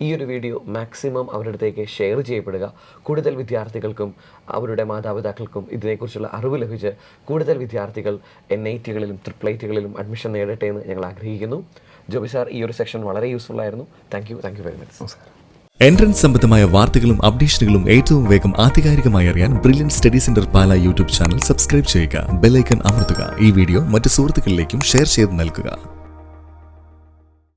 ഈ ഒരു വീഡിയോ മാക്സിമം അവരുടെ അടുത്തേക്ക് ഷെയർ ചെയ്യപ്പെടുക. കൂടുതൽ വിദ്യാർത്ഥികൾക്കും അവരുടെ മാതാപിതാക്കൾക്കും ഇതിനെക്കുറിച്ചുള്ള അറിവ് ലഭിച്ച് കൂടുതൽ വിദ്യാർത്ഥികൾ NITകളിലും IIITകളിലും അഡ്മിഷൻ നേടട്ടെ എന്ന് ഞങ്ങൾ ആഗ്രഹിക്കുന്നു. ജോബി സാർ, ഈ ഒരു സെക്ഷൻ വളരെ യൂസ്ഫുൾ ആയിരുന്നു. Thank you very much. നമസ്കാരം. എൻട്രൻസ് സംബന്ധമായ വാർത്തകളും അപ്ഡേഷനുകളും ഏറ്റവും വേഗം ആധികാരികമായി അറിയാൻ ബ്രില്യൻറ്റ് സ്റ്റഡി സെന്റർ പാല യൂട്യൂബ് ചാനൽ സബ്സ്ക്രൈബ് ചെയ്യുക. ബെൽ ഐക്കൺ അമർത്തുക. ഈ വീഡിയോ മറ്റ് സുഹൃത്തുക്കളിലേക്കും ഷെയർ ചെയ്ത് നൽകുക.